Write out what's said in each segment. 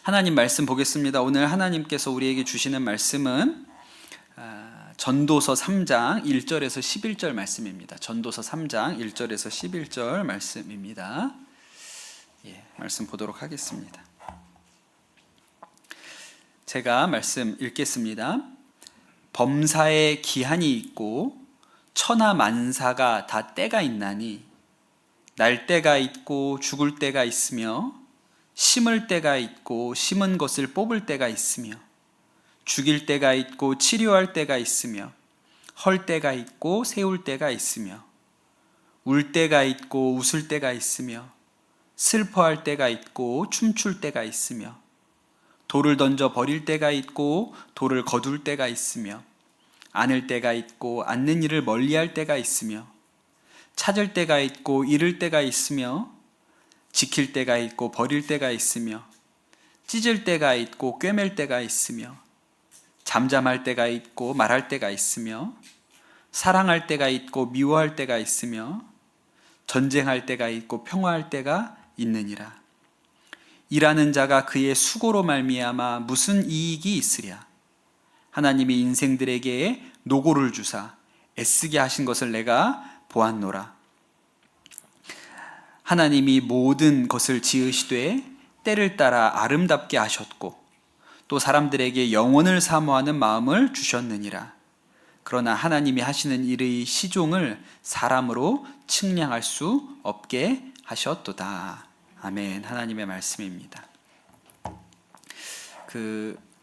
하나님 말씀 보겠습니다. 오늘 하나님께서 우리에게 주시는 말씀은 전도서 3장 1절에서 11절 말씀입니다. 전도서 3장 1절에서 11절 말씀입니다. 말씀 보도록 하겠습니다. 제가 말씀 읽겠습니다. 범사에 기한이 있고 천하 만사가 다 때가 있나니 날 때가 있고 죽을 때가 있으며 심을 때가 있고 심은 것을 뽑을 때가 있으며 죽일 때가 있고 치료할 때가 있으며 헐 때가 있고 세울 때가 있으며 울 때가 있고 웃을 때가 있으며 슬퍼할 때가 있고 춤출 때가 있으며 돌을 던져 버릴 때가 있고 돌을 거둘 때가 있으며 안을 때가 있고 않는 일을 멀리할 때가 있으며 찾을 때가 있고 잃을 때가 있으며 지킬 때가 있고 버릴 때가 있으며 찢을 때가 있고 꿰맬 때가 있으며 잠잠할 때가 있고 말할 때가 있으며 사랑할 때가 있고 미워할 때가 있으며 전쟁할 때가 있고 평화할 때가 있느니라. 일하는 자가 그의 수고로 말미암아 무슨 이익이 있으랴. 하나님이 인생들에게 노고를 주사 애쓰게 하신 것을 내가 보았노라. 하나님이 모든 것을 지으시되 때를 따라 아름답게 하셨고 또 사람들에게 영원을 사모하는 마음을 주셨느니라. 그러나 하나님이 하시는 일의 시종을 사람으로 측량할 수 없게 하셨도다. 아멘. 하나님의 말씀입니다.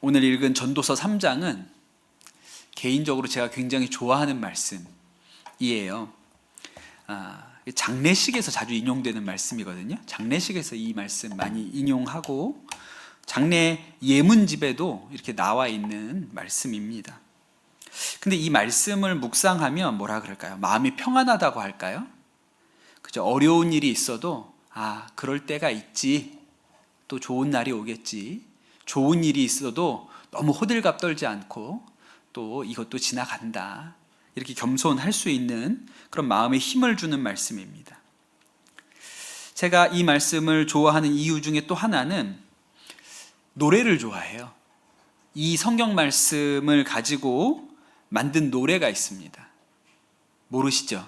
오늘 읽은 전도서 3장은 개인적으로 제가 굉장히 좋아하는 말씀이에요. 장례식에서 자주 인용되는 말씀이거든요. 장례식에서 이 말씀 많이 인용하고 장례 예문집에도 이렇게 나와 있는 말씀입니다. 근데 이 말씀을 묵상하면 뭐라 그럴까요? 마음이 평안하다고 할까요? 그죠? 어려운 일이 있어도 그럴 때가 있지. 또 좋은 날이 오겠지. 좋은 일이 있어도 너무 호들갑 떨지 않고 또 이것도 지나간다. 이렇게 겸손할 수 있는 그런 마음에 힘을 주는 말씀입니다. 제가 이 말씀을 좋아하는 이유 중에 또 하나는 노래를 좋아해요. 이 성경 말씀을 가지고 만든 노래가 있습니다. 모르시죠?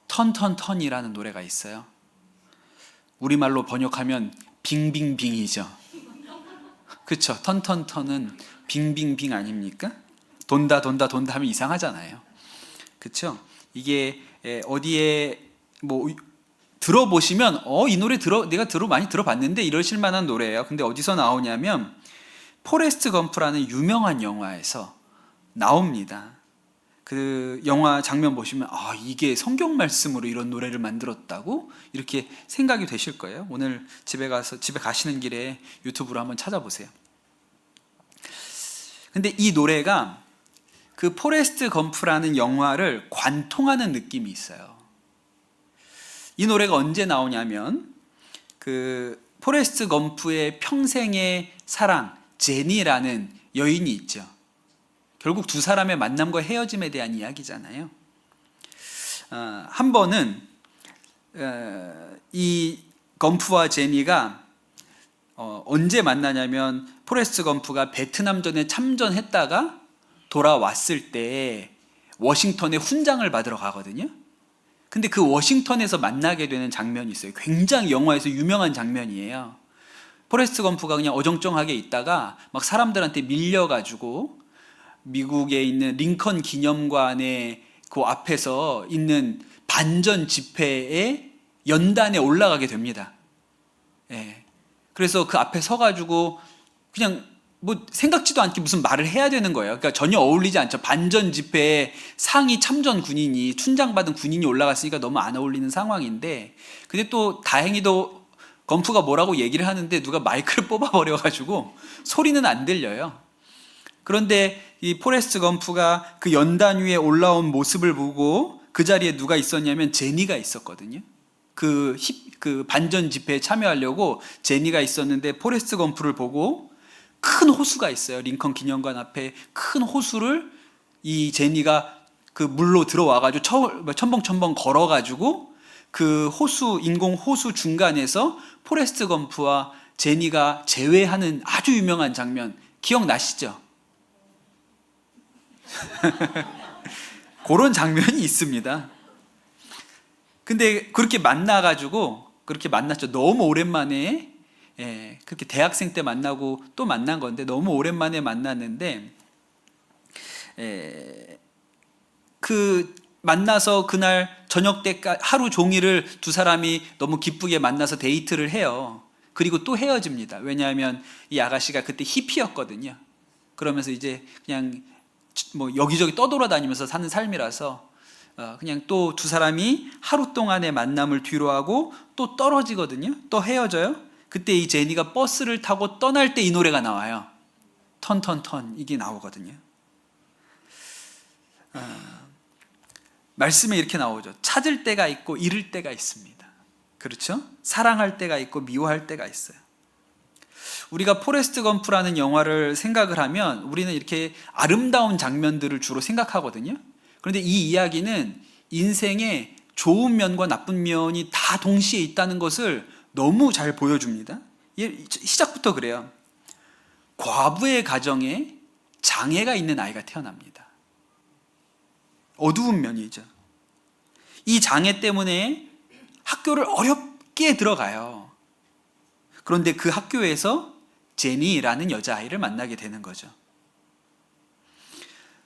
턴턴턴이라는 노래가 있어요. 우리말로 번역하면 빙빙빙이죠. 그렇죠? 턴턴턴은 빙빙빙 아닙니까? 돈다 돈다 돈다 하면 이상하잖아요. 그렇죠? 이게 어디에 들어보시면 이 노래 내가 많이 들어봤는데 이러실 만한 노래예요. 근데 어디서 나오냐면 포레스트 검프라는 유명한 영화에서 나옵니다. 그 영화 장면 보시면 이게 성경 말씀으로 이런 노래를 만들었다고 이렇게 생각이 되실 거예요. 오늘 집에 가시는 길에 유튜브로 한번 찾아보세요. 근데 이 노래가 그 포레스트 검프라는 영화를 관통하는 느낌이 있어요. 이 노래가 언제 나오냐면 그 포레스트 검프의 평생의 사랑 제니라는 여인이 있죠. 결국 두 사람의 만남과 헤어짐에 대한 이야기잖아요. 한 번은 이 검프와 제니가 언제 만나냐면 포레스트 검프가 베트남전에 참전했다가 돌아왔을 때 워싱턴에 훈장을 받으러 가거든요. 근데 그 워싱턴에서 만나게 되는 장면이 있어요. 굉장히 영화에서 유명한 장면이에요. 포레스트 검프가 그냥 어정쩡하게 있다가 막 사람들한테 밀려가지고 미국에 있는 링컨 기념관의 그 앞에서 있는 반전 집회의 연단에 올라가게 됩니다. 그래서 그 앞에 서가지고 그냥 생각지도 않게 무슨 말을 해야 되는 거예요. 그러니까 전혀 어울리지 않죠. 반전 집회에 상위 참전 군인이 훈장받은 군인이 올라갔으니까 너무 안 어울리는 상황인데, 근데 또 다행히도 검프가 뭐라고 얘기를 하는데 누가 마이크를 뽑아버려가지고 소리는 안 들려요. 그런데 이 포레스트 검프가 그 연단 위에 올라온 모습을 보고 그 자리에 누가 있었냐면 제니가 있었거든요. 그 반전 집회에 참여하려고 제니가 있었는데 포레스트 검프를 보고 큰 호수가 있어요. 링컨 기념관 앞에 큰 호수를 이 제니가 그 물로 들어와가지고 첨벙첨벙 걸어가지고 그 호수, 인공 호수 중간에서 포레스트 검프와 제니가 제외하는 아주 유명한 장면 기억나시죠? 그런 장면이 있습니다. 근데 그렇게 만났죠. 너무 오랜만에, 그렇게 대학생 때 만나고 또 만난 건데 너무 오랜만에 만났는데, 그 만나서 그날 저녁 때까지 하루 종일을 두 사람이 너무 기쁘게 만나서 데이트를 해요. 그리고 또 헤어집니다. 왜냐하면 이 아가씨가 그때 히피였거든요. 그러면서 이제 그냥 뭐 여기저기 떠돌아다니면서 사는 삶이라서 그냥 또 두 사람이 하루 동안의 만남을 뒤로하고 또 떨어지거든요. 또 헤어져요. 그때 이 제니가 버스를 타고 떠날 때 이 노래가 나와요. 턴턴턴 이게 나오거든요. 말씀에 이렇게 나오죠. 찾을 때가 있고 잃을 때가 있습니다. 그렇죠? 사랑할 때가 있고 미워할 때가 있어요. 우리가 포레스트 검프라는 영화를 생각을 하면 우리는 이렇게 아름다운 장면들을 주로 생각하거든요. 그런데 이 이야기는 인생의 좋은 면과 나쁜 면이 다 동시에 있다는 것을 너무 잘 보여줍니다. 시작부터 그래요. 과부의 가정에 장애가 있는 아이가 태어납니다. 어두운 면이죠. 이 장애 때문에 학교를 어렵게 들어가요. 그런데 그 학교에서 제니라는 여자아이를 만나게 되는 거죠.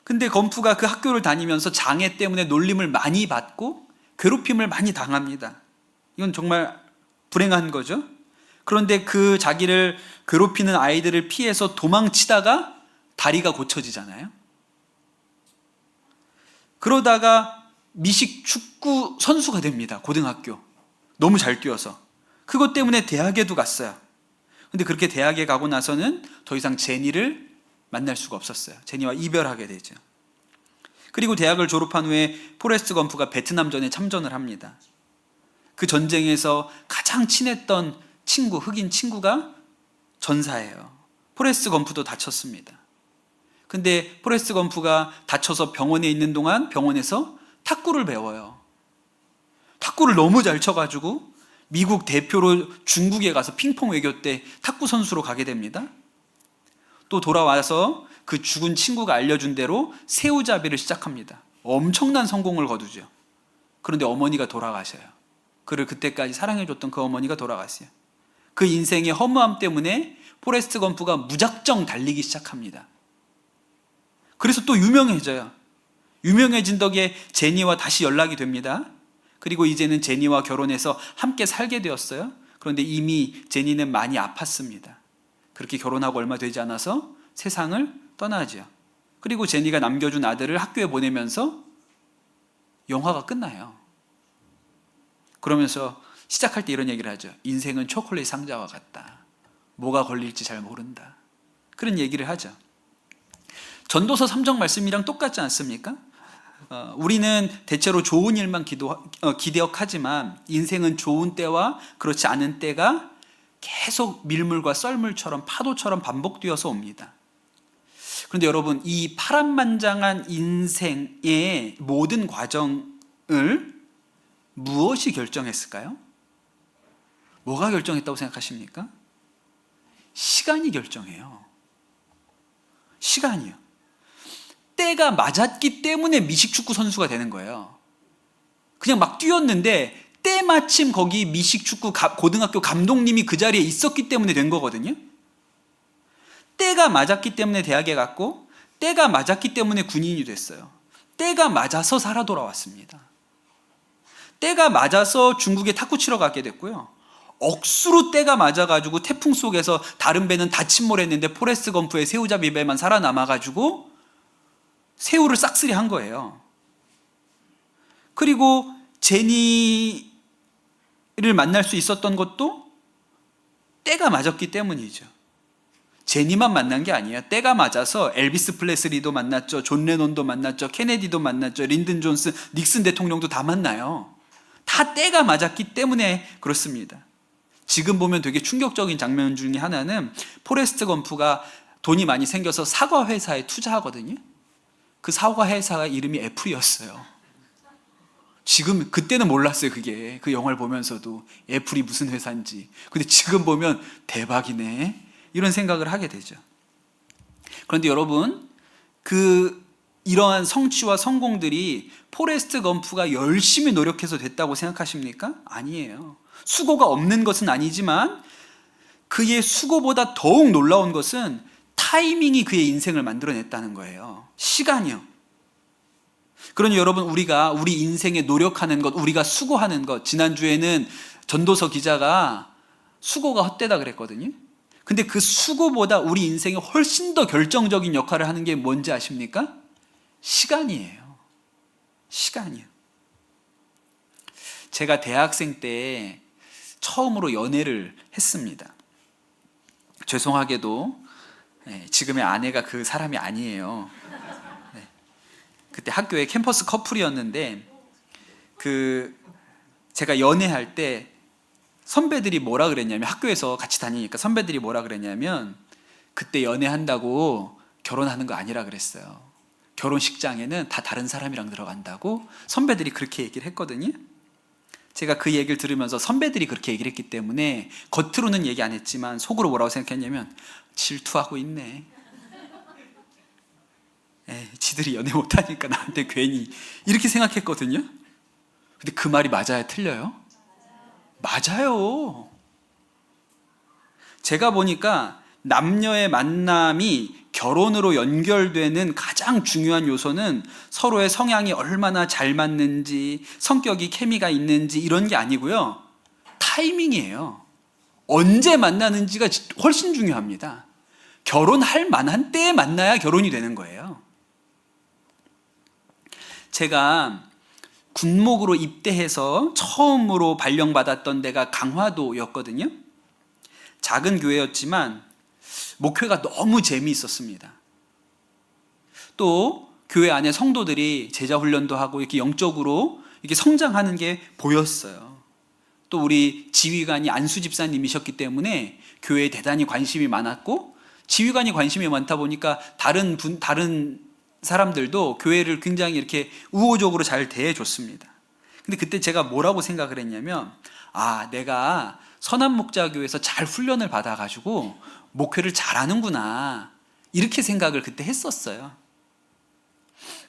근데 검프가 그 학교를 다니면서 장애 때문에 놀림을 많이 받고 괴롭힘을 많이 당합니다. 이건 정말 불행한 거죠. 그런데 그 자기를 괴롭히는 아이들을 피해서 도망치다가 다리가 고쳐지잖아요. 그러다가 미식 축구 선수가 됩니다. 고등학교. 너무 잘 뛰어서. 그것 때문에 대학에도 갔어요. 근데 그렇게 대학에 가고 나서는 더 이상 제니를 만날 수가 없었어요. 제니와 이별하게 되죠. 그리고 대학을 졸업한 후에 포레스트 검프가 베트남전에 참전을 합니다. 그 전쟁에서 가장 친했던 친구, 흑인 친구가 전사예요. 포레스트 검프도 다쳤습니다. 근데 포레스트 검프가 다쳐서 병원에 있는 동안 병원에서 탁구를 배워요. 탁구를 너무 잘 쳐가지고 미국 대표로 중국에 가서 핑퐁 외교 때 탁구 선수로 가게 됩니다. 또 돌아와서 그 죽은 친구가 알려준 대로 새우잡이를 시작합니다. 엄청난 성공을 거두죠. 그런데 어머니가 돌아가셔요. 그를 그때까지 사랑해줬던 그 어머니가 돌아가세요. 그 인생의 허무함 때문에 포레스트 검프가 무작정 달리기 시작합니다. 그래서 또 유명해져요. 유명해진 덕에 제니와 다시 연락이 됩니다. 그리고 이제는 제니와 결혼해서 함께 살게 되었어요. 그런데 이미 제니는 많이 아팠습니다. 그렇게 결혼하고 얼마 되지 않아서 세상을 떠나죠. 그리고 제니가 남겨준 아들을 학교에 보내면서 영화가 끝나요. 그러면서 시작할 때 이런 얘기를 하죠. 인생은 초콜릿 상자와 같다. 뭐가 걸릴지 잘 모른다. 그런 얘기를 하죠. 전도서 3장 말씀이랑 똑같지 않습니까? 우리는 대체로 좋은 일만 기대하지만 인생은 좋은 때와 그렇지 않은 때가 계속 밀물과 썰물처럼 파도처럼 반복되어서 옵니다. 그런데 여러분, 이 파란만장한 인생의 모든 과정을 무엇이 결정했을까요? 뭐가 결정했다고 생각하십니까? 시간이 결정해요. 시간이요. 때가 맞았기 때문에 미식축구 선수가 되는 거예요. 그냥 막 뛰었는데 때마침 거기 미식축구 고등학교 감독님이 그 자리에 있었기 때문에 된 거거든요. 때가 맞았기 때문에 대학에 갔고 때가 맞았기 때문에 군인이 됐어요. 때가 맞아서 살아 돌아왔습니다. 때가 맞아서 중국에 탁구 치러 가게 됐고요. 억수로 때가 맞아가지고 태풍 속에서 다른 배는 다 침몰했는데 포레스트 검프의 새우잡이 배만 살아남아가지고 새우를 싹쓸이 한 거예요. 그리고 제니를 만날 수 있었던 것도 때가 맞았기 때문이죠. 제니만 만난 게 아니에요. 때가 맞아서 엘비스 프레슬리도 만났죠. 존 레논도 만났죠. 케네디도 만났죠. 린든 존슨, 닉슨 대통령도 다 만나요. 다 때가 맞았기 때문에 그렇습니다. 지금 보면 되게 충격적인 장면 중에 하나는 포레스트 검프가 돈이 많이 생겨서 사과 회사에 투자하거든요. 그 사과 회사가 이름이 애플이었어요. 지금 그때는 몰랐어요. 그게 그 영화를 보면서도 애플이 무슨 회사인지. 근데 지금 보면 대박이네 이런 생각을 하게 되죠. 그런데 여러분, 이러한 성취와 성공들이 포레스트 검프가 열심히 노력해서 됐다고 생각하십니까? 아니에요. 수고가 없는 것은 아니지만 그의 수고보다 더욱 놀라운 것은 타이밍이 그의 인생을 만들어냈다는 거예요. 시간이요. 그러니 여러분, 우리가 우리 인생에 노력하는 것, 우리가 수고하는 것, 지난주에는 전도서 기자가 수고가 헛되다 그랬거든요. 근데 그 수고보다 우리 인생에 훨씬 더 결정적인 역할을 하는 게 뭔지 아십니까? 시간이에요. 시간이요. 제가 대학생 때 처음으로 연애를 했습니다. 죄송하게도 지금의 아내가 그 사람이 아니에요. 그때 학교에 캠퍼스 커플이었는데 제가 연애할 때 선배들이 뭐라 그랬냐면, 학교에서 같이 다니니까 선배들이 뭐라 그랬냐면, 그때 연애한다고 결혼하는 거 아니라 그랬어요. 결혼식장에는 다 다른 사람이랑 들어간다고 선배들이 그렇게 얘기를 했거든요. 제가 그 얘기를 들으면서 선배들이 그렇게 얘기를 했기 때문에 겉으로는 얘기 안 했지만 속으로 뭐라고 생각했냐면, 질투하고 있네. 지들이 연애 못하니까 나한테 괜히, 이렇게 생각했거든요. 근데 그 말이 맞아요, 틀려요? 맞아요. 제가 보니까 남녀의 만남이 결혼으로 연결되는 가장 중요한 요소는 서로의 성향이 얼마나 잘 맞는지, 성격이 케미가 있는지 이런 게 아니고요, 타이밍이에요. 언제 만나는지가 훨씬 중요합니다. 결혼할 만한 때에 만나야 결혼이 되는 거예요. 제가 군목으로 입대해서 처음으로 발령받았던 데가 강화도였거든요. 작은 교회였지만 목회가 너무 재미있었습니다. 또 교회 안에 성도들이 제자 훈련도 하고 이렇게 영적으로 이렇게 성장하는 게 보였어요. 또 우리 지휘관이 안수 집사님이셨기 때문에 교회에 대단히 관심이 많았고, 지휘관이 관심이 많다 보니까 다른 사람들도 교회를 굉장히 이렇게 우호적으로 잘 대해줬습니다. 근데 그때 제가 뭐라고 생각을 했냐면, 내가 선한목자교회에서 잘 훈련을 받아가지고 목회를 잘하는구나, 이렇게 생각을 그때 했었어요.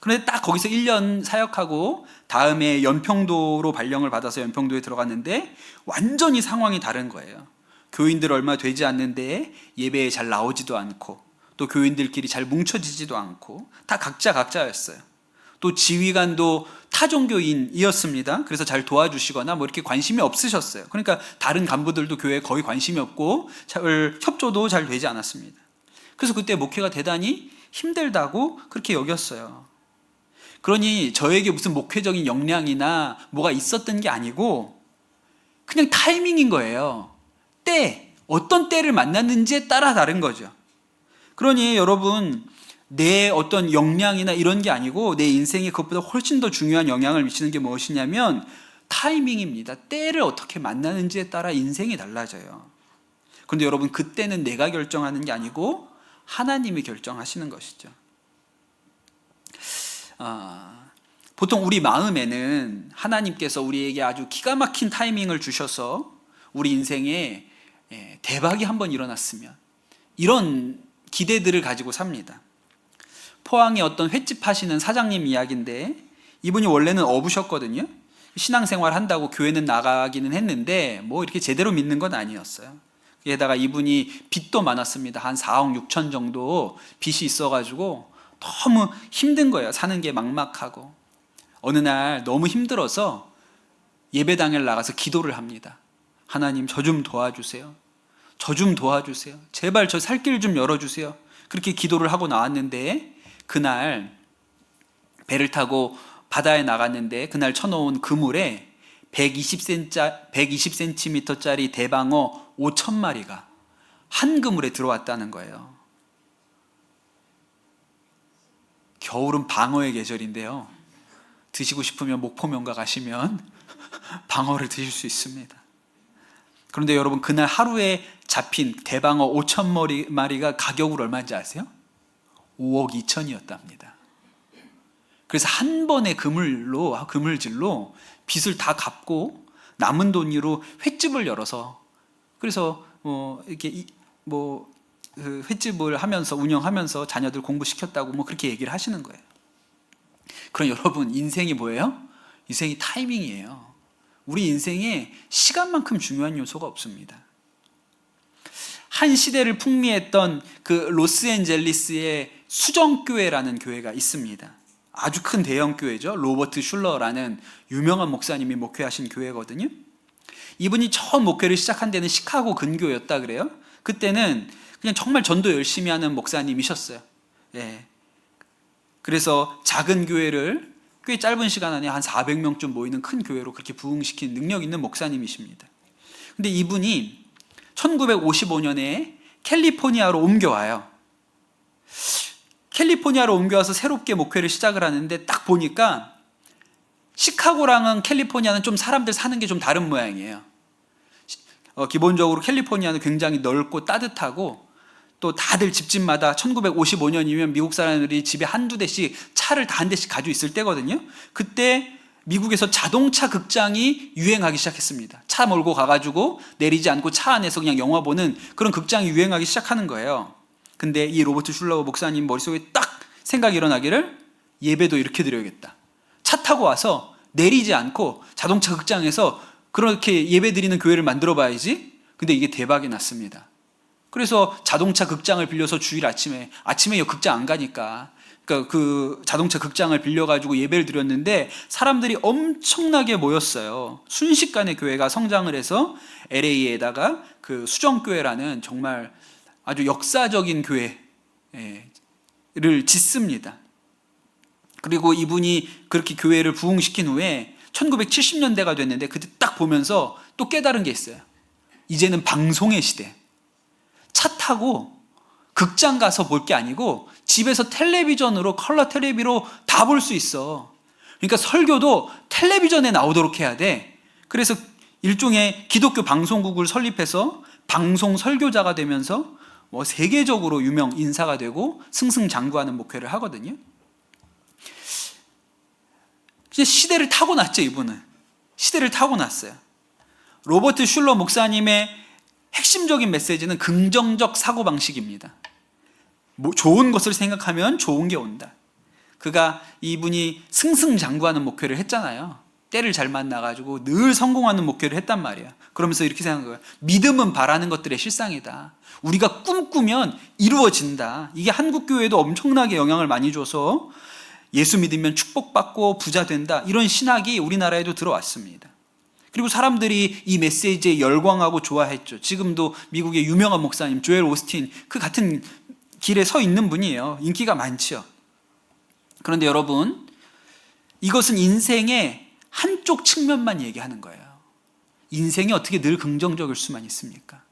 그런데 딱 거기서 1년 사역하고 다음에 연평도로 발령을 받아서 연평도에 들어갔는데 완전히 상황이 다른 거예요. 교인들 얼마 되지 않는데 예배에 잘 나오지도 않고, 또 교인들끼리 잘 뭉쳐지지도 않고, 다 각자였어요. 또 지휘관도 타종교인이었습니다. 그래서 잘 도와주시거나 이렇게 관심이 없으셨어요. 그러니까 다른 간부들도 교회에 거의 관심이 없고 협조도 잘 되지 않았습니다. 그래서 그때 목회가 대단히 힘들다고 그렇게 여겼어요. 그러니 저에게 무슨 목회적인 역량이나 뭐가 있었던 게 아니고 그냥 타이밍인 거예요. 어떤 때를 만났는지에 따라 다른 거죠. 그러니 여러분, 내 어떤 역량이나 이런 게 아니고 내 인생에 그것보다 훨씬 더 중요한 영향을 미치는 게 무엇이냐면 타이밍입니다. 때를 어떻게 만나는지에 따라 인생이 달라져요. 그런데 여러분, 그때는 내가 결정하는 게 아니고 하나님이 결정하시는 것이죠. 보통 우리 마음에는 하나님께서 우리에게 아주 기가 막힌 타이밍을 주셔서 우리 인생에 대박이 한번 일어났으면, 이런 기대들을 가지고 삽니다. 포항에 어떤 횟집 하시는 사장님 이야기인데, 이분이 원래는 어부셨거든요. 신앙생활 한다고 교회는 나가기는 했는데 이렇게 제대로 믿는 건 아니었어요. 게다가 이분이 빚도 많았습니다. 한 4억 6천 정도 빚이 있어가지고 너무 힘든 거예요. 사는 게 막막하고. 어느 날 너무 힘들어서 예배당에 나가서 기도를 합니다. 하나님, 저 좀 도와주세요. 저 좀 도와주세요. 제발 저 살 길 좀 열어주세요. 그렇게 기도를 하고 나왔는데, 그날 배를 타고 바다에 나갔는데 그날 쳐놓은 그물에 120cm짜리 대방어 5,000마리가 한 그물에 들어왔다는 거예요. 겨울은 방어의 계절인데요, 드시고 싶으면 목포명가 가시면 방어를 드실 수 있습니다. 그런데 여러분, 그날 하루에 잡힌 대방어 5,000마리가 가격으로 얼마인지 아세요? 5억 2천이었답니다. 그래서 한 번에 그물질로 빚을 다 갚고 남은 돈으로 횟집을 열어서, 그래서 이렇게 그 횟집을 하면서 운영하면서 자녀들 공부시켰다고 그렇게 얘기를 하시는 거예요. 그럼 여러분, 인생이 뭐예요? 인생이 타이밍이에요. 우리 인생에 시간만큼 중요한 요소가 없습니다. 한 시대를 풍미했던 그 로스앤젤리스의 수정교회라는 교회가 있습니다. 아주 큰 대형 교회죠. 로버트 슐러라는 유명한 목사님이 목회하신 교회거든요. 이분이 처음 목회를 시작한 데는 시카고 근교였다 그래요. 그때는 그냥 정말 전도 열심히 하는 목사님이셨어요. 예. 그래서 작은 교회를 꽤 짧은 시간 안에 한 400명쯤 모이는 큰 교회로 그렇게 부흥시킨 능력 있는 목사님이십니다. 근데 이분이 1955년에 캘리포니아로 옮겨와요. 캘리포니아로 옮겨와서 새롭게 목회를 시작을 하는데 딱 보니까 시카고랑은 캘리포니아는 좀 사람들 사는 게 좀 다른 모양이에요. 기본적으로 캘리포니아는 굉장히 넓고 따뜻하고 또 다들 집집마다 1955년이면 미국 사람들이 집에 한두 대씩 차를 다 한 대씩 가지고 있을 때거든요. 그때 미국에서 자동차 극장이 유행하기 시작했습니다. 차 몰고 가가지고 내리지 않고 차 안에서 그냥 영화 보는 그런 극장이 유행하기 시작하는 거예요. 근데 이 로버트 슐러 목사님 머릿속에 딱 생각이 일어나기를, 예배도 이렇게 드려야겠다. 차 타고 와서 내리지 않고 자동차 극장에서 그렇게 예배 드리는 교회를 만들어 봐야지. 근데 이게 대박이 났습니다. 그래서 자동차 극장을 빌려서 주일 아침에 극장 안 가니까 그 자동차 극장을 빌려가지고 예배를 드렸는데 사람들이 엄청나게 모였어요. 순식간에 교회가 성장을 해서 LA에다가 그 수정교회라는 정말 아주 역사적인 교회를 짓습니다. 그리고 이분이 그렇게 교회를 부흥시킨 후에 1970년대가 됐는데 그때 딱 보면서 또 깨달은 게 있어요. 이제는 방송의 시대. 차 타고 극장 가서 볼 게 아니고 집에서 텔레비전으로, 컬러 텔레비로 다 볼 수 있어. 그러니까 설교도 텔레비전에 나오도록 해야 돼. 그래서 일종의 기독교 방송국을 설립해서 방송 설교자가 되면서 세계적으로 유명 인사가 되고 승승장구하는 목회를 하거든요. 이제 시대를 타고났죠. 이분은 시대를 타고났어요. 로버트 슐러 목사님의 핵심적인 메시지는 긍정적 사고방식입니다. 좋은 것을 생각하면 좋은 게 온다. 이분이 승승장구하는 목회를 했잖아요. 때를 잘 만나가지고 늘 성공하는 목회를 했단 말이에요. 그러면서 이렇게 생각한 거예요. 믿음은 바라는 것들의 실상이다. 우리가 꿈꾸면 이루어진다. 이게 한국교회에도 엄청나게 영향을 많이 줘서 예수 믿으면 축복받고 부자 된다. 이런 신학이 우리나라에도 들어왔습니다. 그리고 사람들이 이 메시지에 열광하고 좋아했죠. 지금도 미국의 유명한 목사님 조엘 오스틴, 그 같은 길에 서 있는 분이에요. 인기가 많죠. 그런데 여러분, 이것은 인생의 한쪽 측면만 얘기하는 거예요. 인생이 어떻게 늘 긍정적일 수만 있습니까?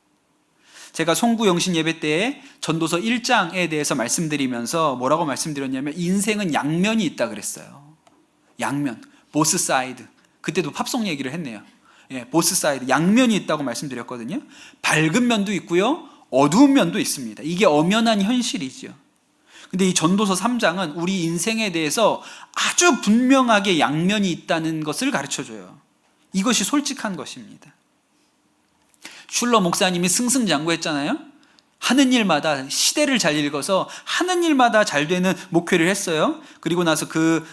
제가 송구영신 예배 때에 전도서 1장에 대해서 말씀드리면서 뭐라고 말씀드렸냐면, 인생은 양면이 있다 그랬어요. 양면, 보스 사이드. 그때도 팝송 얘기를 했네요. 보스 사이드, 양면이 있다고 말씀드렸거든요. 밝은 면도 있고요, 어두운 면도 있습니다. 이게 엄연한 현실이죠. 근데 이 전도서 3장은 우리 인생에 대해서 아주 분명하게 양면이 있다는 것을 가르쳐줘요. 이것이 솔직한 것입니다. 슐러 목사님이 승승장구했잖아요. 하는 일마다 시대를 잘 읽어서 하는 일마다 잘 되는 목회를 했어요. 그리고 나서 그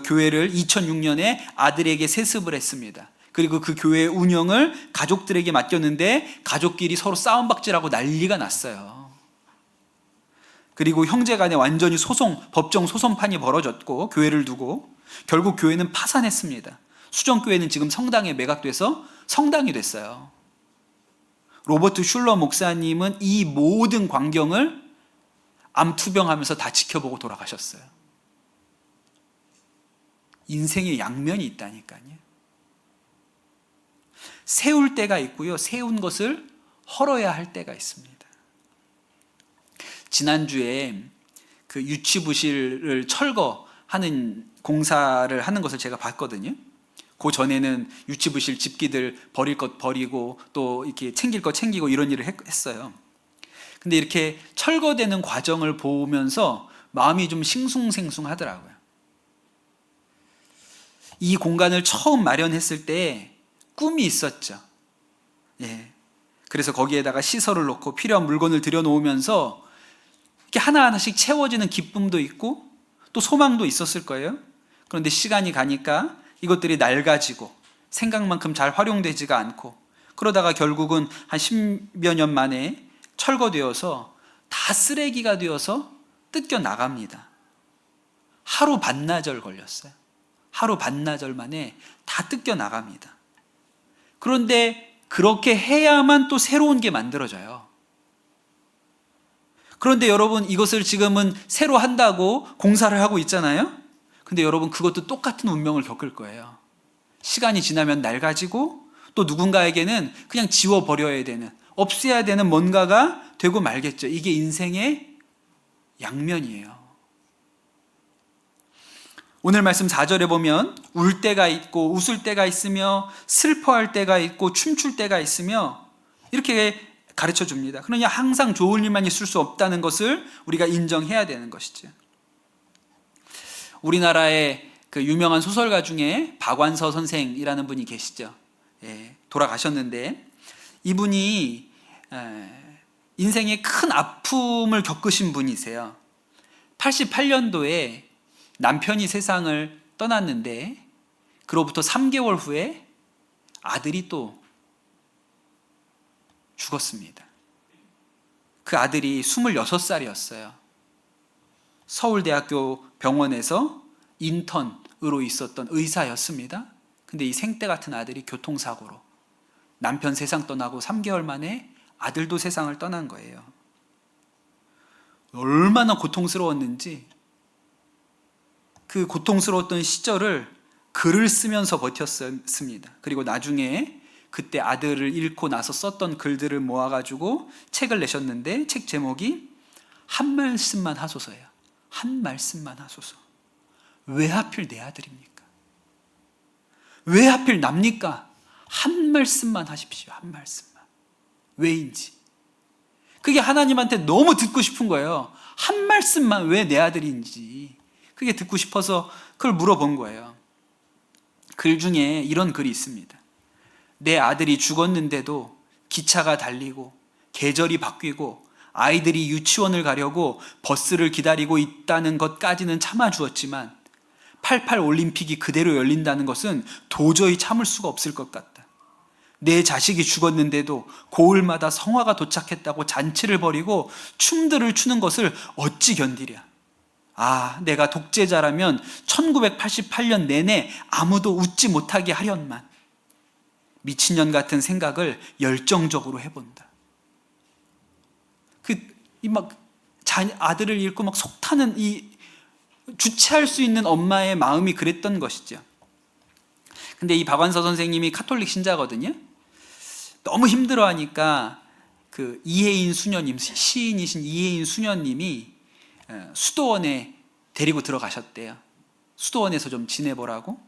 교회를 2006년에 아들에게 세습을 했습니다. 그리고 그 교회 운영을 가족들에게 맡겼는데 가족끼리 서로 싸움박질하고 난리가 났어요. 그리고 형제간에 완전히 법정 소송판이 벌어졌고, 교회를 두고 결국 교회는 파산했습니다. 수정교회는 지금 성당에 매각돼서 성당이 됐어요. 로버트 슐러 목사님은 이 모든 광경을 암투병하면서 다 지켜보고 돌아가셨어요. 인생의 양면이 있다니까요. 세울 때가 있고요, 세운 것을 헐어야 할 때가 있습니다. 지난주에 그 유치부실을 철거하는 공사를 하는 것을 제가 봤거든요. 그 전에는 유치부실 집기들 버릴 것 버리고 또 이렇게 챙길 것 챙기고 이런 일을 했어요. 근데 이렇게 철거되는 과정을 보면서 마음이 좀 싱숭생숭하더라고요. 이 공간을 처음 마련했을 때 꿈이 있었죠. 예. 그래서 거기에다가 시설을 놓고 필요한 물건을 들여놓으면서 이렇게 하나하나씩 채워지는 기쁨도 있고 또 소망도 있었을 거예요. 그런데 시간이 가니까 이것들이 낡아지고 생각만큼 잘 활용되지가 않고, 그러다가 결국은 한 10여 년 만에 철거되어서 다 쓰레기가 되어서 뜯겨 나갑니다. 하루 반나절 걸렸어요. 하루 반나절 만에 다 뜯겨 나갑니다. 그런데 그렇게 해야만 또 새로운 게 만들어져요. 그런데 여러분, 이것을 지금은 새로 한다고 공사를 하고 있잖아요. 근데 여러분, 그것도 똑같은 운명을 겪을 거예요. 시간이 지나면 낡아지고 또 누군가에게는 그냥 지워버려야 되는, 없애야 되는 뭔가가 되고 말겠죠. 이게 인생의 양면이에요. 오늘 말씀 4절에 보면 울 때가 있고 웃을 때가 있으며 슬퍼할 때가 있고 춤출 때가 있으며 이렇게 가르쳐 줍니다. 그러니 항상 좋은 일만 있을 수 없다는 것을 우리가 인정해야 되는 것이죠. 우리나라의 그 유명한 소설가 중에 박완서 선생이라는 분이 계시죠. 예, 돌아가셨는데 이분이 인생의 큰 아픔을 겪으신 분이세요. 88년도에 남편이 세상을 떠났는데 그로부터 3개월 후에 아들이 또 죽었습니다. 그 아들이 26살이었어요. 서울대학교 병원에서 인턴으로 있었던 의사였습니다. 근데 이 생떼 같은 아들이 교통사고로 남편 세상 떠나고 3개월 만에 아들도 세상을 떠난 거예요. 얼마나 고통스러웠는지 그 고통스러웠던 시절을 글을 쓰면서 버텼습니다. 그리고 나중에 그때 아들을 잃고 나서 썼던 글들을 모아가지고 책을 내셨는데 책 제목이 한 말씀만 하소서예요. 한 말씀만 하소서. 왜 하필 내 아들입니까? 왜 하필 납니까? 한 말씀만 하십시오. 한 말씀만. 왜인지. 그게 하나님한테 너무 듣고 싶은 거예요. 한 말씀만 왜 내 아들인지. 그게 듣고 싶어서 그걸 물어본 거예요. 글 중에 이런 글이 있습니다. 내 아들이 죽었는데도 기차가 달리고 계절이 바뀌고 아이들이 유치원을 가려고 버스를 기다리고 있다는 것까지는 참아주었지만 88 올림픽이 그대로 열린다는 것은 도저히 참을 수가 없을 것 같다. 내 자식이 죽었는데도 고을마다 성화가 도착했다고 잔치를 벌이고 춤들을 추는 것을 어찌 견디랴. 아, 내가 독재자라면 1988년 내내 아무도 웃지 못하게 하련만. 미친년 같은 생각을 열정적으로 해본다. 아들을 잃고 막 속타는 이 주체할 수 있는 엄마의 마음이 그랬던 것이죠. 근데 이 박완서 선생님이 카톨릭 신자거든요. 너무 힘들어하니까 그 이혜인 수녀님, 시인이신 이혜인 수녀님이 수도원에 데리고 들어가셨대요. 수도원에서 좀 지내보라고.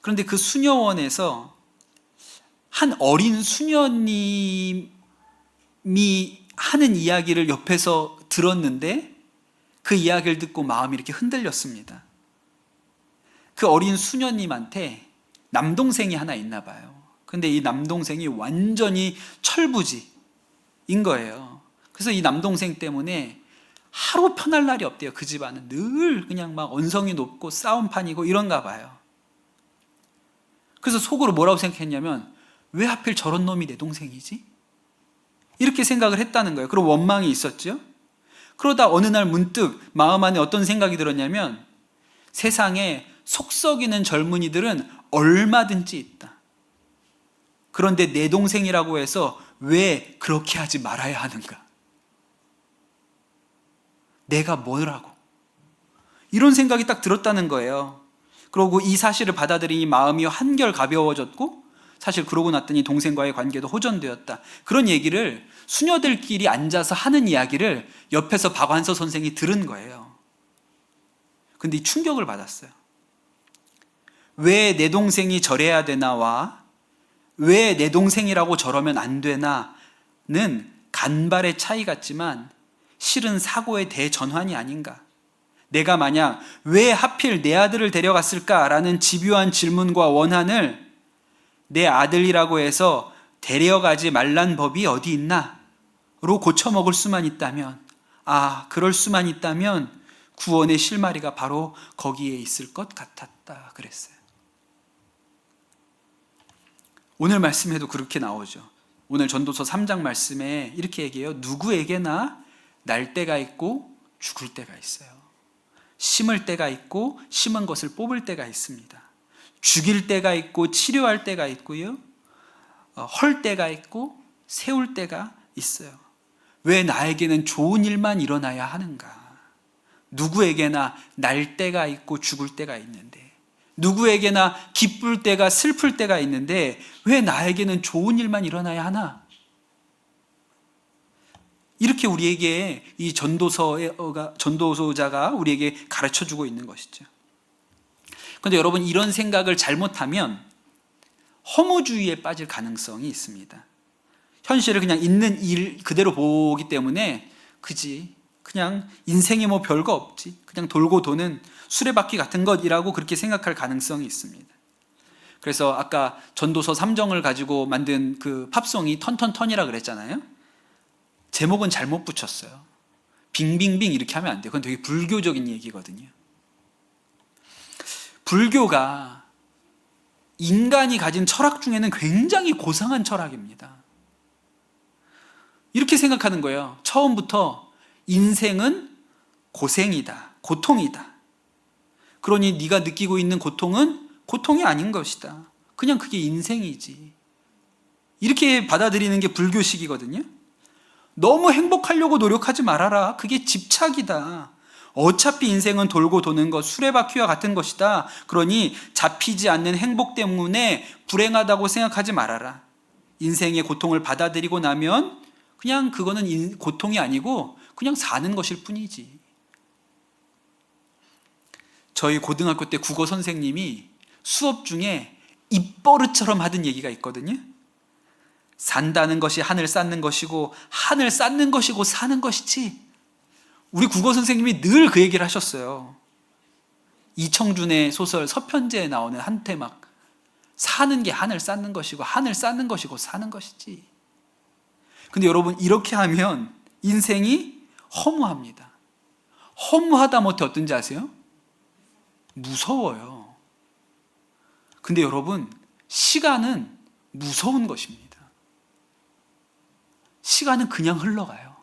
그런데 그 수녀원에서 한 어린 수녀님이 하는 이야기를 옆에서 들었는데 그 이야기를 듣고 마음이 이렇게 흔들렸습니다. 그 어린 수녀님한테 남동생이 하나 있나 봐요. 근데 이 남동생이 완전히 철부지인 거예요. 그래서 이 남동생 때문에 하루 편할 날이 없대요. 그 집안은 늘 그냥 막 언성이 높고 싸움판이고 이런가 봐요. 그래서 속으로 뭐라고 생각했냐면 왜 하필 저런 놈이 내 동생이지? 이렇게 생각을 했다는 거예요. 그럼 원망이 있었죠. 그러다 어느 날 문득 마음 안에 어떤 생각이 들었냐면 세상에 속 썩이는 젊은이들은 얼마든지 있다. 그런데 내 동생이라고 해서 왜 그렇게 하지 말아야 하는가? 내가 뭐라고? 이런 생각이 딱 들었다는 거예요. 그러고 이 사실을 받아들이니 마음이 한결 가벼워졌고 사실 그러고 났더니 동생과의 관계도 호전되었다. 그런 얘기를 수녀들끼리 앉아서 하는 이야기를 옆에서 박완서 선생이 들은 거예요. 근데 충격을 받았어요. 왜 내 동생이 저래야 되나와 왜 내 동생이라고 저러면 안 되나는 간발의 차이 같지만 실은 사고의 대전환이 아닌가. 내가 만약 왜 하필 내 아들을 데려갔을까라는 집요한 질문과 원한을 내 아들이라고 해서 데려가지 말란 법이 어디 있나? 로 고쳐먹을 수만 있다면, 그럴 수만 있다면 구원의 실마리가 바로 거기에 있을 것 같았다 그랬어요. 오늘 말씀에도 그렇게 나오죠. 오늘 전도서 3장 말씀에 이렇게 얘기해요. 누구에게나 날 때가 있고 죽을 때가 있어요. 심을 때가 있고 심은 것을 뽑을 때가 있습니다. 죽일 때가 있고 치료할 때가 있고요. 헐 때가 있고 세울 때가 있어요. 왜 나에게는 좋은 일만 일어나야 하는가? 누구에게나 날 때가 있고 죽을 때가 있는데, 누구에게나 기쁠 때가 슬플 때가 있는데 왜 나에게는 좋은 일만 일어나야 하나? 이렇게 우리에게 이 전도서자가 우리에게 가르쳐주고 있는 것이죠. 그런데 여러분, 이런 생각을 잘못하면 허무주의에 빠질 가능성이 있습니다. 현실을 그냥 있는 일 그대로 보기 때문에 그냥 인생에 뭐 별거 없지, 그냥 돌고 도는 수레바퀴 같은 것이라고 그렇게 생각할 가능성이 있습니다. 그래서 아까 전도서 3정을 가지고 만든 그 팝송이 턴턴턴이라 그랬잖아요. 제목은 잘못 붙였어요. 빙빙빙 이렇게 하면 안 돼요. 그건 되게 불교적인 얘기거든요. 불교가 인간이 가진 철학 중에는 굉장히 고상한 철학입니다. 이렇게 생각하는 거예요. 처음부터 인생은 고생이다, 고통이다. 그러니 네가 느끼고 있는 고통은 고통이 아닌 것이다. 그냥 그게 인생이지. 이렇게 받아들이는 게 불교식이거든요. 너무 행복하려고 노력하지 말아라. 그게 집착이다. 어차피 인생은 돌고 도는 것, 수레바퀴와 같은 것이다. 그러니 잡히지 않는 행복 때문에 불행하다고 생각하지 말아라. 인생의 고통을 받아들이고 나면 그냥 그거는 고통이 아니고 그냥 사는 것일 뿐이지. 저희 고등학교 때 국어 선생님이 수업 중에 입버릇처럼 하던 얘기가 있거든요. 산다는 것이 하늘 쌓는 것이고 하늘 쌓는 것이고 사는 것이지. 우리 국어 선생님이 늘 그 얘기를 하셨어요. 이청준의 소설 서편제에 나오는 한테막, 사는 게 하늘 쌓는 것이고 하늘 쌓는 것이고 사는 것이지. 근데 여러분, 이렇게 하면 인생이 허무합니다. 허무하다 못해 어떤지 아세요? 무서워요. 근데 여러분, 시간은 무서운 것입니다. 시간은 그냥 흘러가요.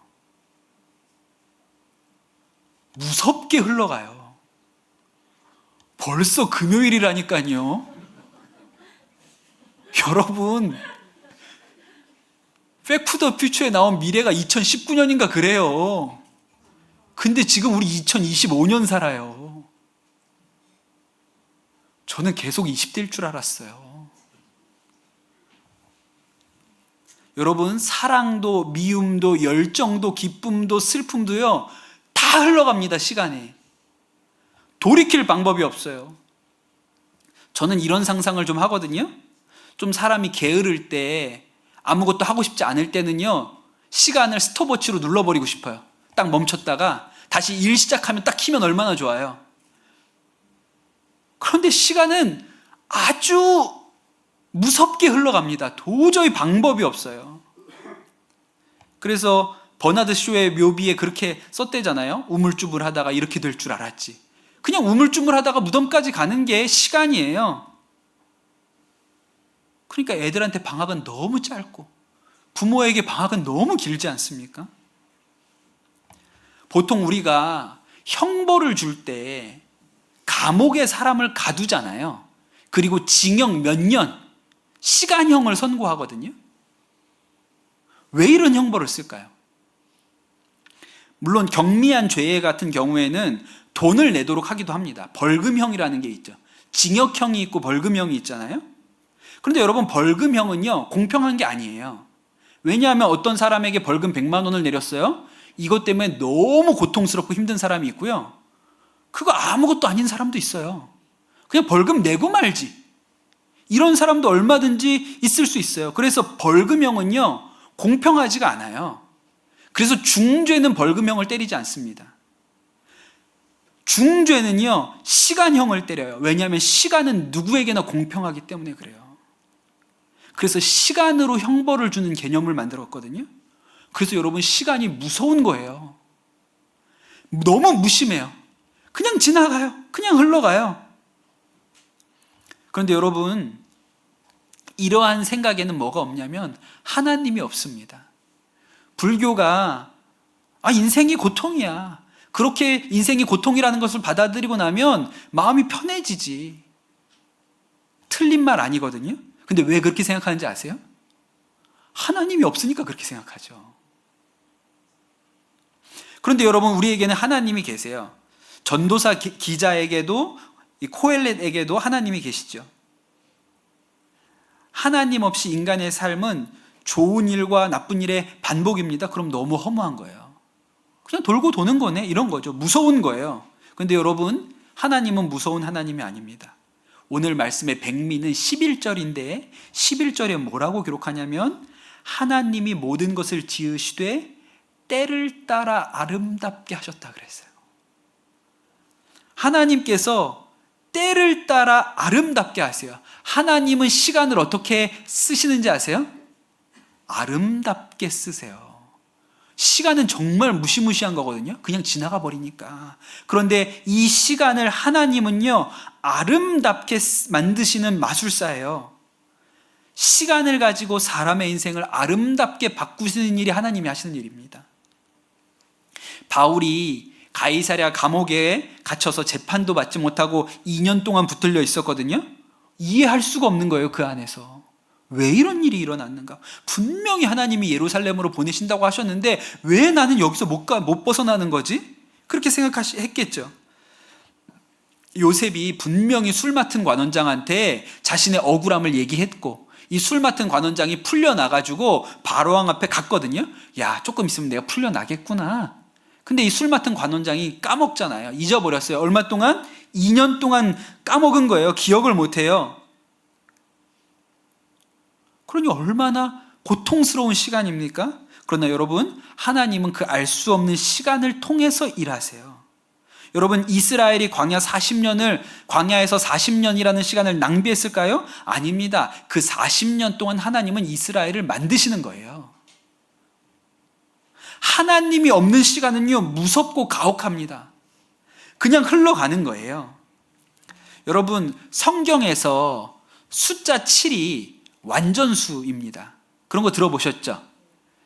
무섭게 흘러가요. 벌써 금요일이라니까요. 여러분, 팩트 더 퓨처에 나온 미래가 2019년인가 그래요. 근데 지금 우리 2025년 살아요. 저는 계속 20대일 줄 알았어요. 여러분, 사랑도 미움도 열정도 기쁨도 슬픔도요, 다 흘러갑니다. 시간에 돌이킬 방법이 없어요. 저는 이런 상상을 좀 하거든요. 좀 사람이 게으를 때, 아무것도 하고 싶지 않을 때는요, 시간을 스톱워치로 눌러버리고 싶어요. 딱 멈췄다가 다시 일 시작하면 딱 키면 얼마나 좋아요. 그런데 시간은 아주 무섭게 흘러갑니다. 도저히 방법이 없어요. 그래서 버나드 쇼의 묘비에 그렇게 썼대잖아요. 우물쭈물 하다가 이렇게 될 줄 알았지. 그냥 우물쭈물 하다가 무덤까지 가는 게 시간이에요. 그러니까 애들한테 방학은 너무 짧고 부모에게 방학은 너무 길지 않습니까? 보통 우리가 형벌을 줄 때 감옥에 사람을 가두잖아요. 그리고 징역 몇 년, 시간형을 선고하거든요. 왜 이런 형벌을 쓸까요? 물론 경미한 죄 같은 경우에는 돈을 내도록 하기도 합니다. 벌금형이라는 게 있죠. 징역형이 있고 벌금형이 있잖아요. 그런데 여러분, 벌금형은요, 공평한 게 아니에요. 왜냐하면 어떤 사람에게 벌금 100만 원을 내렸어요. 이것 때문에 너무 고통스럽고 힘든 사람이 있고요. 그거 아무것도 아닌 사람도 있어요. 그냥 벌금 내고 말지. 이런 사람도 얼마든지 있을 수 있어요. 그래서 벌금형은요, 공평하지가 않아요. 그래서 중죄는 벌금형을 때리지 않습니다. 중죄는요, 시간형을 때려요. 왜냐하면 시간은 누구에게나 공평하기 때문에 그래요. 그래서 시간으로 형벌을 주는 개념을 만들었거든요. 그래서 여러분, 시간이 무서운 거예요. 너무 무심해요. 그냥 지나가요. 그냥 흘러가요. 그런데 여러분, 이러한 생각에는 뭐가 없냐면 하나님이 없습니다. 불교가 인생이 고통이야, 그렇게 인생이 고통이라는 것을 받아들이고 나면 마음이 편해지지. 틀린 말 아니거든요. 근데 왜 그렇게 생각하는지 아세요? 하나님이 없으니까 그렇게 생각하죠. 그런데 여러분, 우리에게는 하나님이 계세요. 전도사 기자에게도, 이 코엘렛에게도 하나님이 계시죠. 하나님 없이 인간의 삶은 좋은 일과 나쁜 일의 반복입니다. 그럼 너무 허무한 거예요. 그냥 돌고 도는 거네, 이런 거죠. 무서운 거예요. 그런데 여러분, 하나님은 무서운 하나님이 아닙니다. 오늘 말씀의 백미는 11절인데 11절에 뭐라고 기록하냐면, 하나님이 모든 것을 지으시되 때를 따라 아름답게 하셨다 그랬어요. 하나님께서 때를 따라 아름답게 하세요. 하나님은 시간을 어떻게 쓰시는지 아세요? 아름답게 쓰세요. 시간은 정말 무시무시한 거거든요. 그냥 지나가 버리니까. 그런데 이 시간을 하나님은요, 아름답게 만드시는 마술사예요. 시간을 가지고 사람의 인생을 아름답게 바꾸시는 일이 하나님이 하시는 일입니다. 바울이 가이사랴 감옥에 갇혀서 재판도 받지 못하고 2년 동안 붙들려 있었거든요. 이해할 수가 없는 거예요, 그 안에서. 왜 이런 일이 일어났는가? 분명히 하나님이 예루살렘으로 보내신다고 하셨는데 왜 나는 여기서 못 벗어나는 거지? 그렇게 생각했겠죠. 요셉이 분명히 술 맡은 관원장한테 자신의 억울함을 얘기했고, 이 술 맡은 관원장이 풀려나가지고 바로왕 앞에 갔거든요. 야, 조금 있으면 내가 풀려나겠구나. 근데 이 술 맡은 관원장이 까먹잖아요. 잊어버렸어요. 얼마 동안? 2년 동안 까먹은 거예요. 기억을 못해요. 그러니 얼마나 고통스러운 시간입니까? 그러나 여러분, 하나님은 그 알 수 없는 시간을 통해서 일하세요. 여러분, 이스라엘이 광야에서 40년이라는 시간을 낭비했을까요? 아닙니다. 그 40년 동안 하나님은 이스라엘을 만드시는 거예요. 하나님이 없는 시간은요, 무섭고 가혹합니다. 그냥 흘러가는 거예요. 여러분, 성경에서 숫자 7이 완전수입니다. 그런 거 들어보셨죠?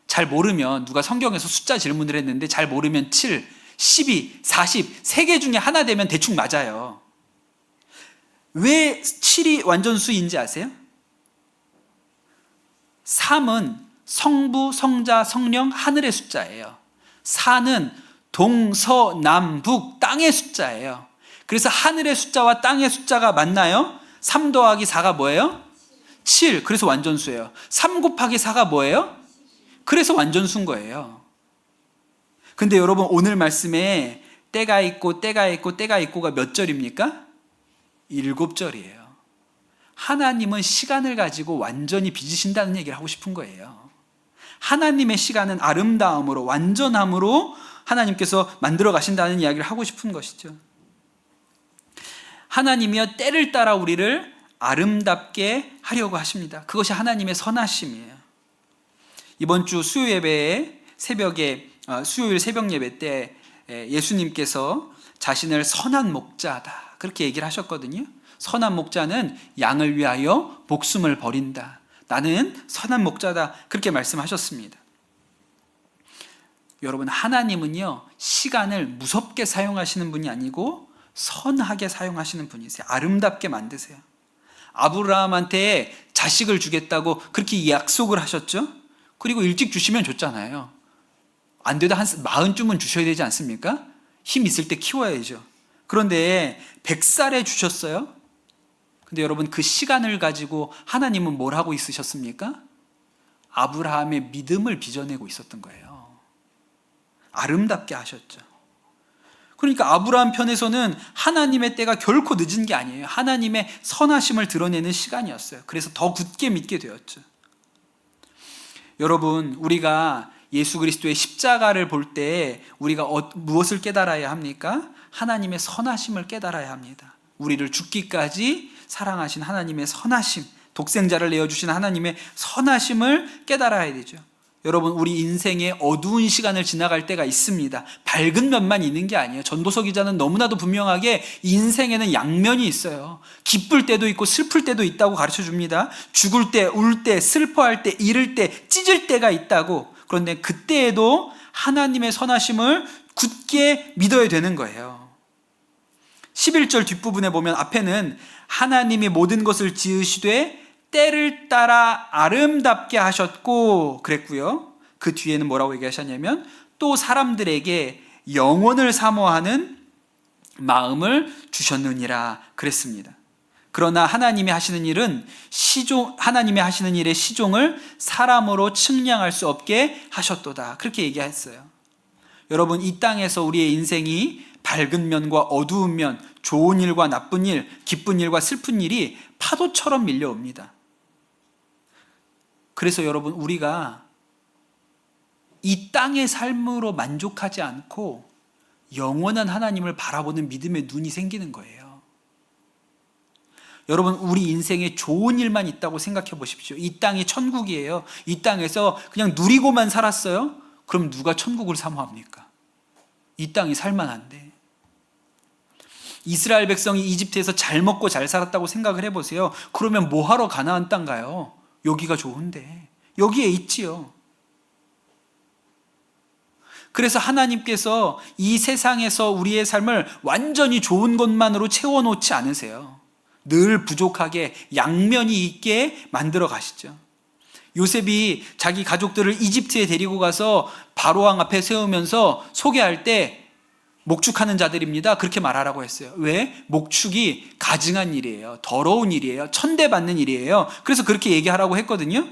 잘 모르면, 누가 성경에서 숫자 질문을 했는데 잘 모르면 7, 12, 40, 3개 중에 하나 되면 대충 맞아요. 왜 7이 완전수인지 아세요? 3은 성부, 성자, 성령, 하늘의 숫자예요. 4는 동서남북 땅의 숫자예요. 그래서 하늘의 숫자와 땅의 숫자가 맞나요? 3 더하기 4가 뭐예요? 7. 그래서 완전수예요. 3 곱하기 4가 뭐예요? 그래서 완전수인 거예요. 근데 여러분, 오늘 말씀에 때가 있고 때가 있고 때가 있고가 몇 절입니까? 7절이에요. 하나님은 시간을 가지고 완전히 빚으신다는 얘기를 하고 싶은 거예요. 하나님의 시간은 아름다움으로, 완전함으로 하나님께서 만들어 가신다는 이야기를 하고 싶은 것이죠. 하나님이여 때를 따라 우리를 아름답게 하려고 하십니다. 그것이 하나님의 선하심이에요. 이번 주 수요 예배에 수요일 새벽 예배 때 예수님께서 자신을 선한 목자다, 그렇게 얘기를 하셨거든요. 선한 목자는 양을 위하여 목숨을 버린다. 나는 선한 목자다, 그렇게 말씀하셨습니다. 여러분, 하나님은요, 시간을 무섭게 사용하시는 분이 아니고 선하게 사용하시는 분이세요. 아름답게 만드세요. 아브라함한테 자식을 주겠다고 그렇게 약속을 하셨죠. 그리고 일찍 주시면 줬잖아요. 안 돼도 한 40쯤은 주셔야 되지 않습니까? 힘 있을 때 키워야죠. 그런데 100살에 주셨어요. 근데 여러분, 그 시간을 가지고 하나님은 뭘 하고 있으셨습니까? 아브라함의 믿음을 빚어내고 있었던 거예요. 아름답게 하셨죠. 그러니까 아브라함 편에서는 하나님의 때가 결코 늦은 게 아니에요. 하나님의 선하심을 드러내는 시간이었어요. 그래서 더 굳게 믿게 되었죠. 여러분, 우리가 예수 그리스도의 십자가를 볼 때 우리가 무엇을 깨달아야 합니까? 하나님의 선하심을 깨달아야 합니다. 우리를 죽기까지 사랑하신 하나님의 선하심, 독생자를 내어주신 하나님의 선하심을 깨달아야 되죠. 여러분, 우리 인생의 어두운 시간을 지나갈 때가 있습니다. 밝은 면만 있는 게 아니에요. 전도서 기자는 너무나도 분명하게 인생에는 양면이 있어요. 기쁠 때도 있고 슬플 때도 있다고 가르쳐 줍니다. 죽을 때, 울 때, 슬퍼할 때, 잃을 때, 찢을 때가 있다고. 그런데 그때에도 하나님의 선하심을 굳게 믿어야 되는 거예요. 11절 뒷부분에 보면 앞에는 하나님이 모든 것을 지으시되 때를 따라 아름답게 하셨고 그랬고요. 그 뒤에는 뭐라고 얘기하셨냐면 또 사람들에게 영원을 사모하는 마음을 주셨느니라 그랬습니다. 그러나 하나님이 하시는 일의 시종을 사람으로 측량할 수 없게 하셨도다. 그렇게 얘기했어요. 여러분, 이 땅에서 우리의 인생이 밝은 면과 어두운 면, 좋은 일과 나쁜 일, 기쁜 일과 슬픈 일이 파도처럼 밀려옵니다. 그래서 여러분, 우리가 이 땅의 삶으로 만족하지 않고 영원한 하나님을 바라보는 믿음의 눈이 생기는 거예요. 여러분, 우리 인생에 좋은 일만 있다고 생각해 보십시오. 이 땅이 천국이에요. 이 땅에서 그냥 누리고만 살았어요? 그럼 누가 천국을 사모합니까? 이 땅이 살만한데. 이스라엘 백성이 이집트에서 잘 먹고 잘 살았다고 생각을 해보세요. 그러면 뭐하러 가나안 땅 가요? 여기가 좋은데. 여기에 있지요. 그래서 하나님께서 이 세상에서 우리의 삶을 완전히 좋은 것만으로 채워놓지 않으세요. 늘 부족하게 양면이 있게 만들어 가시죠. 요셉이 자기 가족들을 이집트에 데리고 가서 바로왕 앞에 세우면서 소개할 때 목축하는 자들입니다. 그렇게 말하라고 했어요. 왜? 목축이 가증한 일이에요. 더러운 일이에요. 천대받는 일이에요. 그래서 그렇게 얘기하라고 했거든요.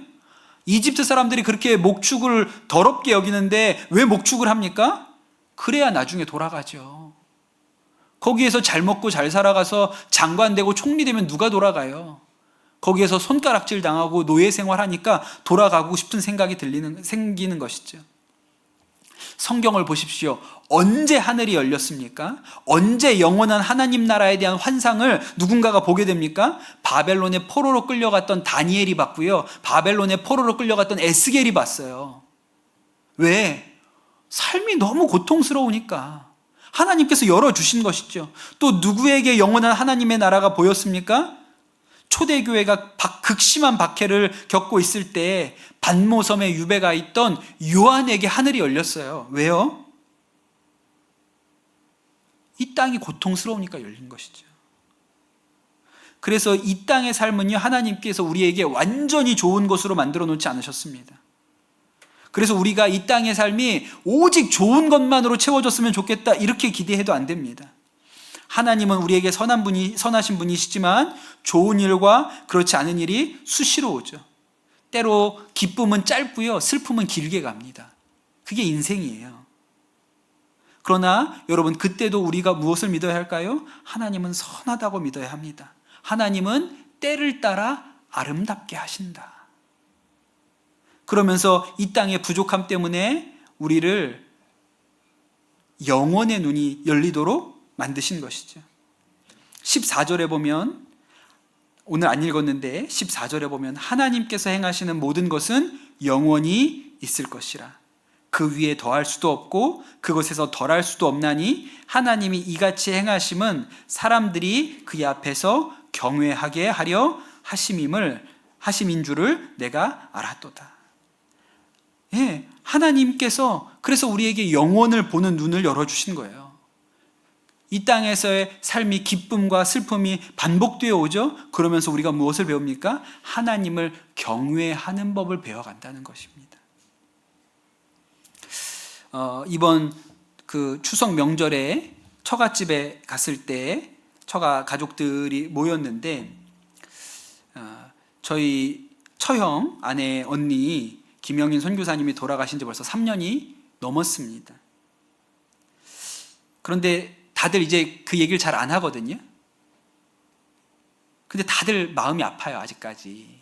이집트 사람들이 그렇게 목축을 더럽게 여기는데 왜 목축을 합니까? 그래야 나중에 돌아가죠. 거기에서 잘 먹고 잘 살아가서 장관 되고 총리 되면 누가 돌아가요? 거기에서 손가락질 당하고 노예 생활하니까 돌아가고 싶은 생각이 생기는 것이죠. 성경을 보십시오. 언제 하늘이 열렸습니까? 언제 영원한 하나님 나라에 대한 환상을 누군가가 보게 됩니까? 바벨론의 포로로 끌려갔던 다니엘이 봤고요. 바벨론의 포로로 끌려갔던 에스겔이 봤어요. 왜? 삶이 너무 고통스러우니까. 하나님께서 열어주신 것이죠. 또 누구에게 영원한 하나님의 나라가 보였습니까? 초대교회가 극심한 박해를 겪고 있을 때 반모섬에 유배가 있던 요한에게 하늘이 열렸어요. 왜요? 이 땅이 고통스러우니까 열린 것이죠. 그래서 이 땅의 삶은요, 하나님께서 우리에게 완전히 좋은 것으로 만들어 놓지 않으셨습니다. 그래서 우리가 이 땅의 삶이 오직 좋은 것만으로 채워졌으면 좋겠다 이렇게 기대해도 안 됩니다. 하나님은 우리에게 선하신 분이시지만 좋은 일과 그렇지 않은 일이 수시로 오죠. 때로 기쁨은 짧고요, 슬픔은 길게 갑니다. 그게 인생이에요. 그러나 여러분, 그때도 우리가 무엇을 믿어야 할까요? 하나님은 선하다고 믿어야 합니다. 하나님은 때를 따라 아름답게 하신다. 그러면서 이 땅의 부족함 때문에 우리를 영혼의 눈이 열리도록 만드신 것이죠. 14절에 보면, 오늘 안 읽었는데 14절에 보면 하나님께서 행하시는 모든 것은 영원히 있을 것이라. 그 위에 더할 수도 없고 그것에서 덜할 수도 없나니 하나님이 이같이 행하심은 사람들이 그의 앞에서 경외하게 하려 하심인 줄을 내가 알았도다. 예, 하나님께서 그래서 우리에게 영원을 보는 눈을 열어주신 거예요. 이 땅에서의 삶이 기쁨과 슬픔이 반복되어 오죠. 그러면서 우리가 무엇을 배웁니까? 하나님을 경외하는 법을 배워간다는 것입니다. 이번 그 추석 명절에 처갓집에 갔을 때 처가 가족들이 모였는데 저희 처형 아내 언니 김영인 선교사님이 돌아가신 지 벌써 3년이 넘었습니다. 그런데 다들 이제 그 얘기를 잘 안 하거든요. 근데 다들 마음이 아파요, 아직까지.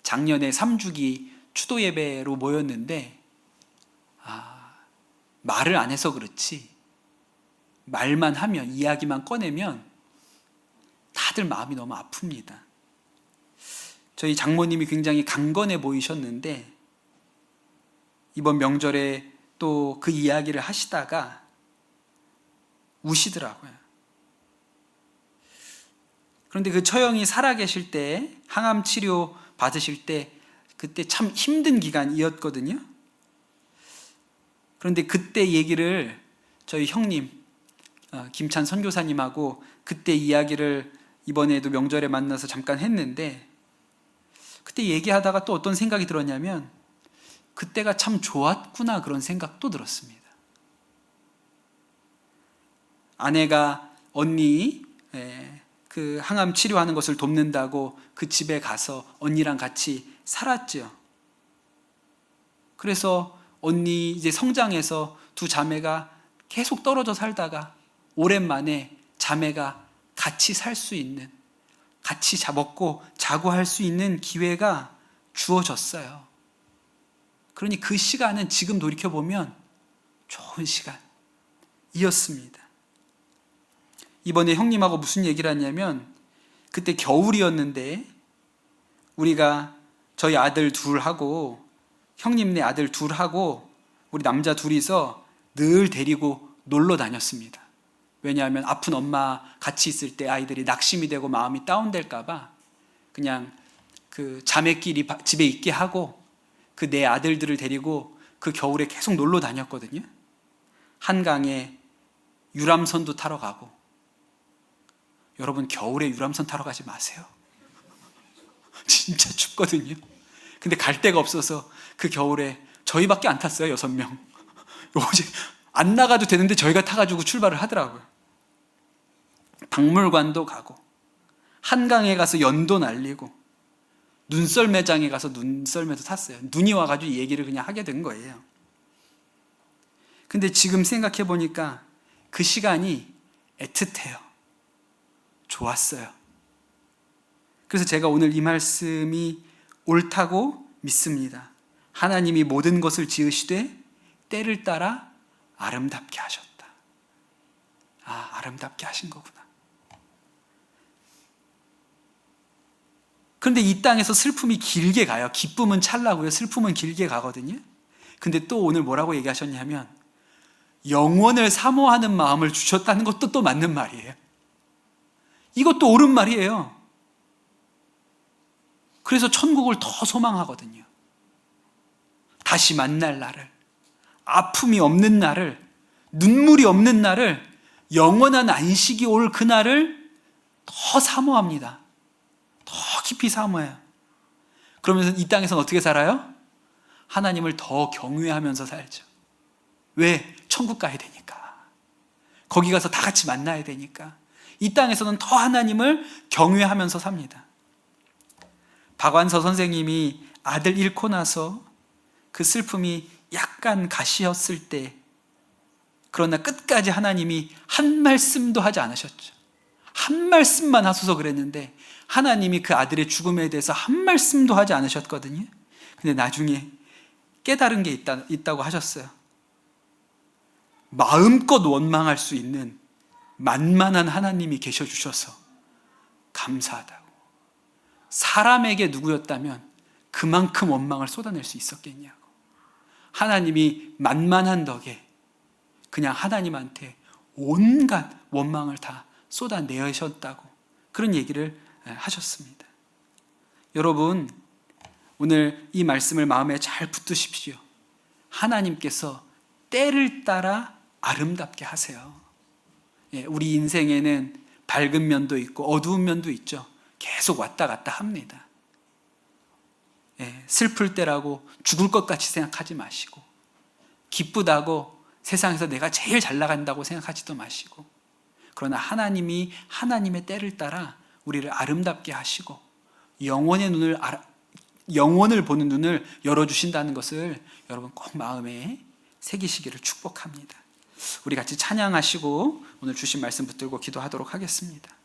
작년에 3주기 추도 예배로 모였는데 말을 안 해서 그렇지 말만 하면, 이야기만 꺼내면 다들 마음이 너무 아픕니다. 저희 장모님이 굉장히 강건해 보이셨는데 이번 명절에 또 그 이야기를 하시다가 우시더라고요. 그런데 그 처형이 살아계실 때, 항암 치료 받으실 때 그때 참 힘든 기간이었거든요. 그런데 그때 얘기를 저희 형님 김찬 선교사님하고 그때 이야기를 이번에도 명절에 만나서 잠깐 했는데, 그때 얘기하다가 또 어떤 생각이 들었냐면 그때가 참 좋았구나, 그런 생각도 들었습니다. 아내가 언니 그 항암 치료하는 것을 돕는다고 그 집에 가서 언니랑 같이 살았죠. 그래서 언니 이제 성장해서 두 자매가 계속 떨어져 살다가 오랜만에 자매가 같이 살 수 있는, 같이 먹고 자고 할 수 있는 기회가 주어졌어요. 그러니 그 시간은 지금 돌이켜보면 좋은 시간이었습니다. 이번에 형님하고 무슨 얘기를 하냐면, 그때 겨울이었는데 우리가 저희 아들 둘하고 형님네 아들 둘하고 우리 남자 둘이서 늘 데리고 놀러 다녔습니다. 왜냐하면 아픈 엄마 같이 있을 때 아이들이 낙심이 되고 마음이 다운될까 봐 그냥 그 자매끼리 집에 있게 하고 그 네 아들들을 데리고 그 겨울에 계속 놀러 다녔거든요. 한강에 유람선도 타러 가고. 여러분, 겨울에 유람선 타러 가지 마세요. 진짜 춥거든요. 근데 갈 데가 없어서 그 겨울에 저희밖에 안 탔어요. 6명. 어제 안 나가도 되는데 저희가 타가지고 출발을 하더라고요. 박물관도 가고, 한강에 가서 연도 날리고, 눈썰매장에 가서 눈썰매도 탔어요. 눈이 와가지고 이 얘기를 그냥 하게 된 거예요. 근데 지금 생각해 보니까 그 시간이 애틋해요. 좋았어요. 그래서 제가 오늘 이 말씀이 옳다고 믿습니다. 하나님이 모든 것을 지으시되 때를 따라 아름답게 하셨다. 아름답게 하신 거구나. 그런데 이 땅에서 슬픔이 길게 가요. 기쁨은 찰나고요, 슬픔은 길게 가거든요. 근데 또 오늘 뭐라고 얘기하셨냐면 영원을 사모하는 마음을 주셨다는 것도 또 맞는 말이에요. 이것도 옳은 말이에요. 그래서 천국을 더 소망하거든요. 다시 만날 날을, 아픔이 없는 날을, 눈물이 없는 날을, 영원한 안식이 올 그날을 더 사모합니다. 더 깊이 사모해요. 그러면서 이 땅에서는 어떻게 살아요? 하나님을 더 경외하면서 살죠. 왜? 천국 가야 되니까. 거기 가서 다 같이 만나야 되니까. 이 땅에서는 더 하나님을 경외하면서 삽니다. 박완서 선생님이 아들 잃고 나서 그 슬픔이 약간 가시였을 때, 그러나 끝까지 하나님이 한 말씀도 하지 않으셨죠. 한 말씀만 하소서 그랬는데 하나님이 그 아들의 죽음에 대해서 한 말씀도 하지 않으셨거든요. 근데 나중에 깨달은 게 있다고 하셨어요. 마음껏 원망할 수 있는 만만한 하나님이 계셔주셔서 감사하다고. 사람에게 누구였다면 그만큼 원망을 쏟아낼 수 있었겠냐고. 하나님이 만만한 덕에 그냥 하나님한테 온갖 원망을 다 쏟아내셨다고, 그런 얘기를 하셨습니다. 여러분, 오늘 이 말씀을 마음에 잘 붙드십시오. 하나님께서 때를 따라 아름답게 하세요. 우리 인생에는 밝은 면도 있고 어두운 면도 있죠. 계속 왔다 갔다 합니다. 슬플 때라고 죽을 것 같이 생각하지 마시고, 기쁘다고 세상에서 내가 제일 잘 나간다고 생각하지도 마시고, 그러나 하나님이 하나님의 때를 따라 우리를 아름답게 하시고 영원을 보는 눈을 열어주신다는 것을 여러분 꼭 마음에 새기시기를 축복합니다. 우리 같이 찬양하시고 오늘 주신 말씀 붙들고 기도하도록 하겠습니다.